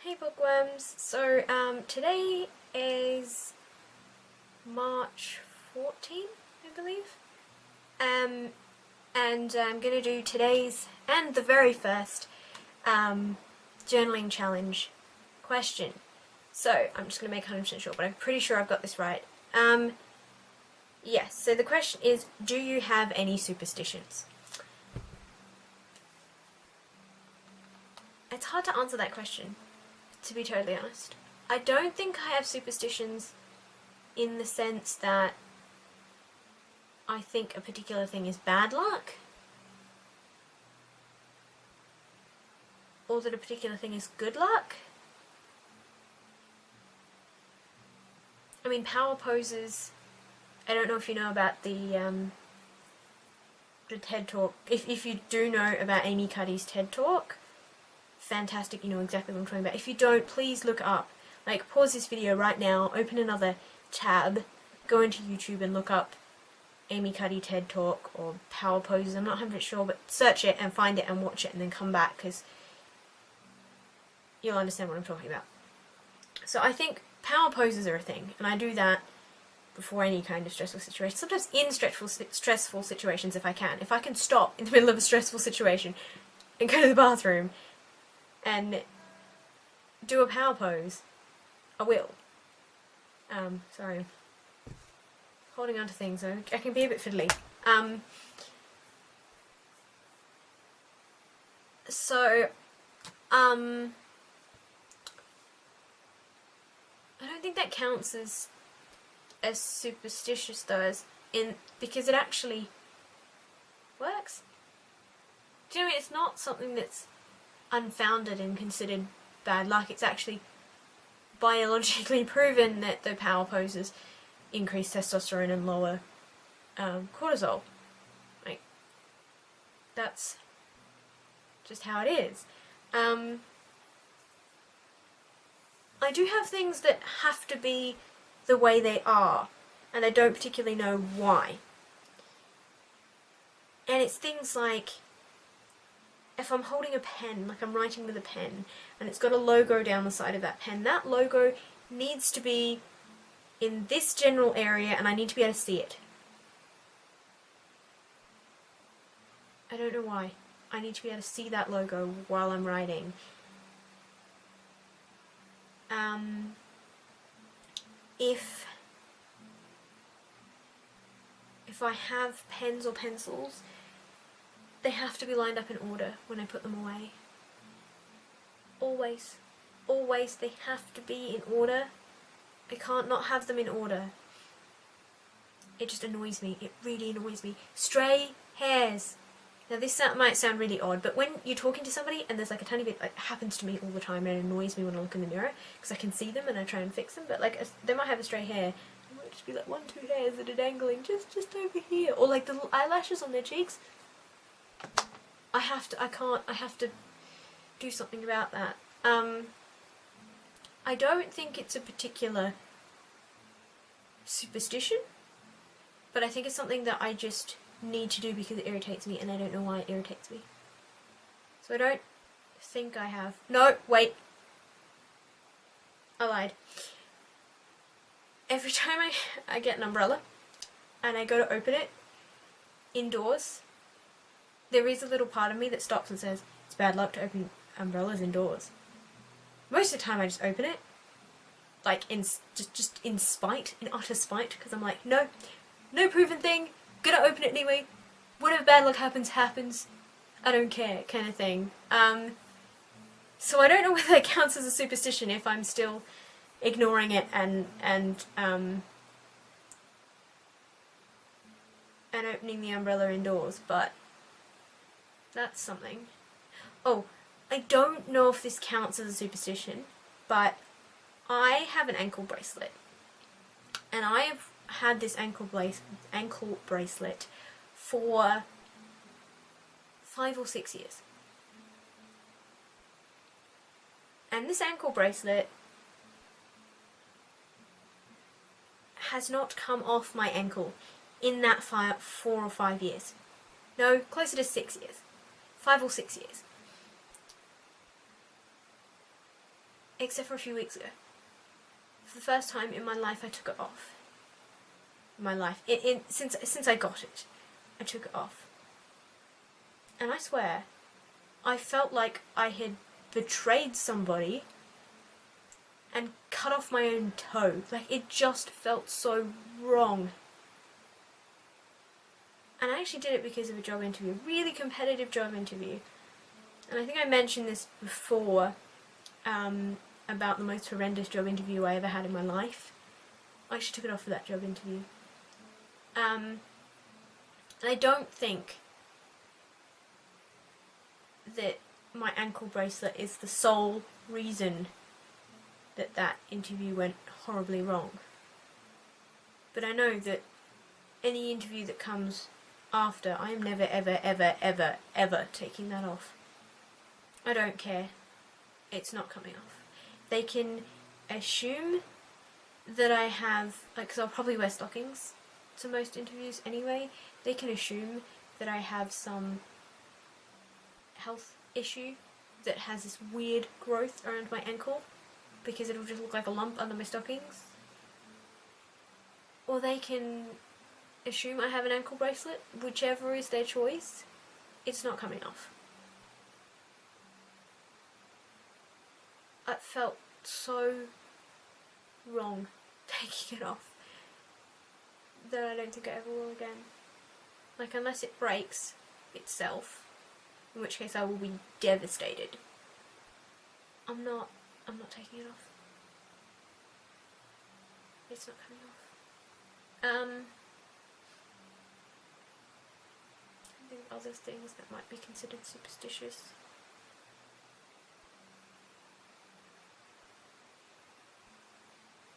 Hey bookworms, so today is March 14th, I believe, and I'm going to do today's and the very first journaling challenge question. So I'm just going to make 100% sure, but I'm pretty sure I've got this right. Yes, so the question is, do you have any superstitions? It's hard to answer that question, to be totally honest. I don't think I have superstitions in the sense that I think a particular thing is bad luck, or that a particular thing is good luck. I mean, power poses, I don't know if you know about the TED Talk. If you do know about Amy Cuddy's TED Talk, fantastic, you know exactly what I'm talking about. If you don't, please look up, like, pause this video right now, open another tab, go into YouTube and look up Amy Cuddy TED Talk or power poses, I'm not 100% sure, but search it and find it and watch it and then come back, because you'll understand what I'm talking about. So I think power poses are a thing, and I do that before any kind of stressful situation, sometimes in stressful situations if I can. If I can stop in the middle of a stressful situation and go to the bathroom and do a power pose, I will. Sorry. Holding on to things, I can be a bit fiddly. I don't think that counts as superstitious though, because it actually works. Do you know what I mean? It's not something that's unfounded and considered bad luck. It's actually biologically proven that the power poses increase testosterone and lower cortisol. Like, that's just how it is. I do have things that have to be the way they are, and I don't particularly know why. And it's things like, if I'm holding a pen, like I'm writing with a pen, and it's got a logo down the side of that pen, that logo needs to be in this general area and I need to be able to see it. I don't know why. I need to be able to see that logo while I'm writing. If I have pens or pencils, they have to be lined up in order when I put them away. Always. Always, they have to be in order. I can't not have them in order. It just annoys me. It really annoys me. Stray hairs. Now this might sound really odd, but when you're talking to somebody and there's like a tiny bit, like, it happens to me all the time and it annoys me when I look in the mirror because I can see them and I try and fix them, but like they might have a stray hair. It might just be like 1-2 hairs that are dangling just over here, or like the little eyelashes on their cheeks. I have to do something about that. I don't think it's a particular superstition, but I think it's something that I just need to do because it irritates me and I don't know why it irritates me. So I don't think I have. No, wait. I lied. Every time I get an umbrella and I go to open it indoors, there is a little part of me that stops and says, it's bad luck to open umbrellas indoors. Most of the time I just open it, like just in spite, in utter spite, because I'm like, no proven thing, gonna open it anyway, whatever bad luck happens, I don't care, kind of thing. So I don't know whether that counts as a superstition if I'm still ignoring it and opening the umbrella indoors, but that's something. Oh, I don't know if this counts as a superstition, but I have an ankle bracelet, and I have had this ankle bracelet for 5 or 6 years. And this ankle bracelet has not come off my ankle in that 4 or 5 years. No, closer to 6 years. 5 or 6 years. except for a few weeks ago. For the first time in my life, I took it off. Since I got it, I took it off. And I swear, I felt like I had betrayed somebody and cut off my own toe. Like, it just felt so wrong. And I actually did it because of a job interview, a really competitive job interview. And I think I mentioned this before, about the most horrendous job interview I ever had in my life. I actually took it off for that job interview. And I don't think that my ankle bracelet is the sole reason that that interview went horribly wrong. But I know that any interview that comes after, I am never, ever, ever, ever, ever taking that off. I don't care. It's not coming off. They can assume that I have, because I'll probably wear stockings to most interviews anyway, they can assume that I have some health issue that has this weird growth around my ankle, because it'll just look like a lump under my stockings. Or they can assume I have an ankle bracelet, whichever is their choice, it's not coming off. It felt so wrong taking it off that I don't think I ever will again. Like, unless it breaks itself, in which case I will be devastated. I'm not taking it off. It's not coming off. I think other things that might be considered superstitious.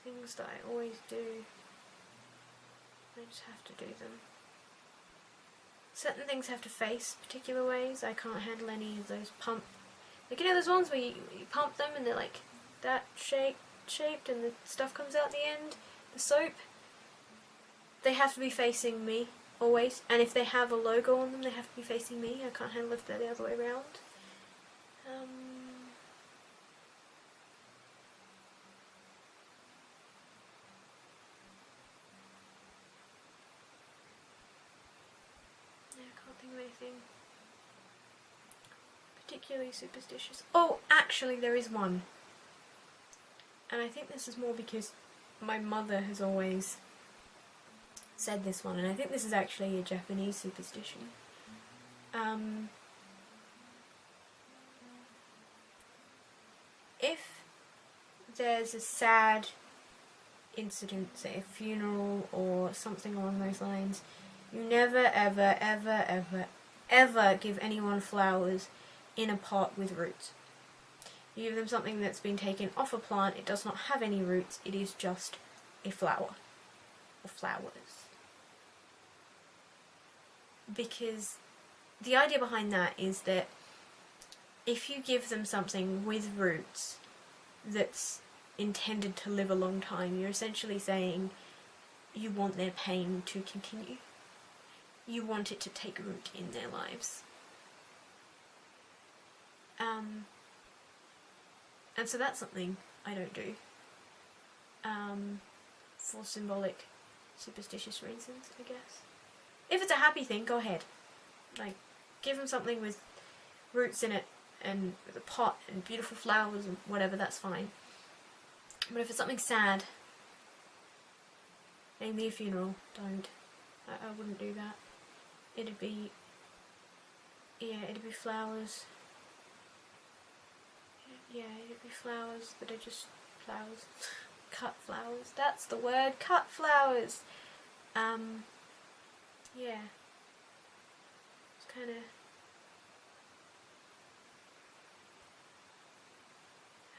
Things that I always do. I just have to do them. Certain things have to face particular ways. I can't handle any of those pump. Like, you know those ones where you pump them and they're like that shaped and the stuff comes out the end? The soap? They have to be facing me, always. And if they have a logo on them, they have to be facing me. I can't handle if they're the other way around. Anything particularly superstitious. Oh, actually there is one. And I think this is more because my mother has always said this one, and I think this is actually a Japanese superstition. If there's a sad incident, say a funeral or something along those lines, you never, ever, ever, ever, ever give anyone flowers in a pot with roots. You give them something that's been taken off a plant, it does not have any roots, it is just a flower. Or flowers. Because the idea behind that is that if you give them something with roots that's intended to live a long time, you're essentially saying you want their pain to continue. You want it to take root in their lives. And so that's something I don't do. For symbolic, superstitious reasons, I guess. If it's a happy thing, go ahead. Like, give them something with roots in it, and with a pot, and beautiful flowers, and whatever, that's fine. But if it's something sad, namely a funeral, don't. I wouldn't do that. It'd be flowers. Yeah, it'd be flowers that are just flowers. Cut flowers. That's the word. Cut flowers. Yeah. It's kind of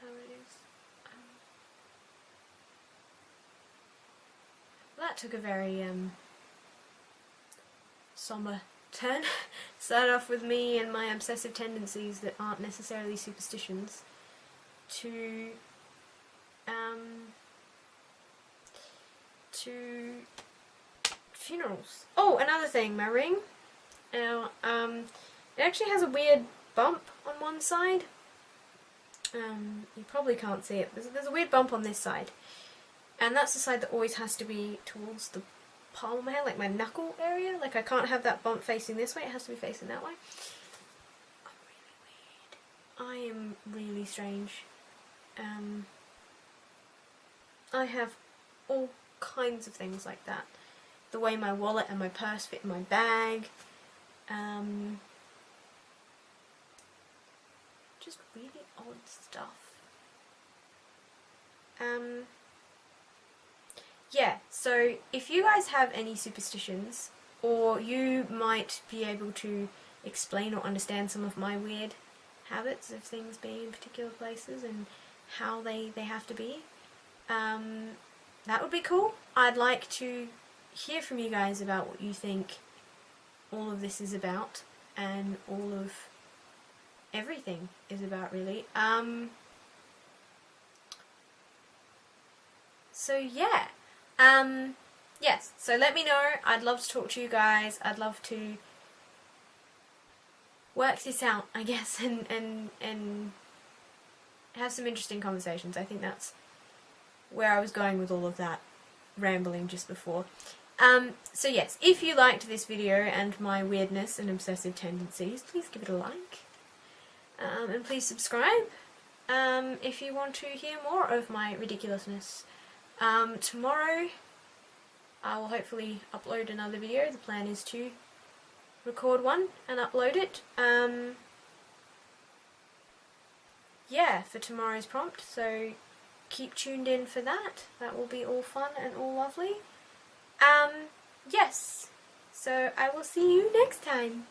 how it is. Well, that took a very somber turn. Started off with me and my obsessive tendencies that aren't necessarily superstitions to funerals. Oh, another thing, my ring. Now, it actually has a weird bump on one side. You probably can't see it. There's a weird bump on this side. And that's the side that always has to be towards the palm of my hand, like my knuckle area. Like I can't have that bump facing this way, it has to be facing that way. I'm really weird. I am really strange. I have all kinds of things like that. The way my wallet and my purse fit in my bag. Just really odd stuff. Yeah, so if you guys have any superstitions, or you might be able to explain or understand some of my weird habits of things being in particular places and how they have to be, that would be cool. I'd like to hear from you guys about what you think all of this is about, and all of everything is about, really. So yeah, yes, so let me know. I'd love to talk to you guys. I'd love to work this out, I guess, and have some interesting conversations. I think that's where I was going with all of that rambling just before. So yes, if you liked this video and my weirdness and obsessive tendencies, please give it a like. And please subscribe if you want to hear more of my ridiculousness. Tomorrow I will hopefully upload another video. The plan is to record one and upload it. Yeah, for tomorrow's prompt, so keep tuned in for that. That will be all fun and all lovely. Yes, so I will see you next time.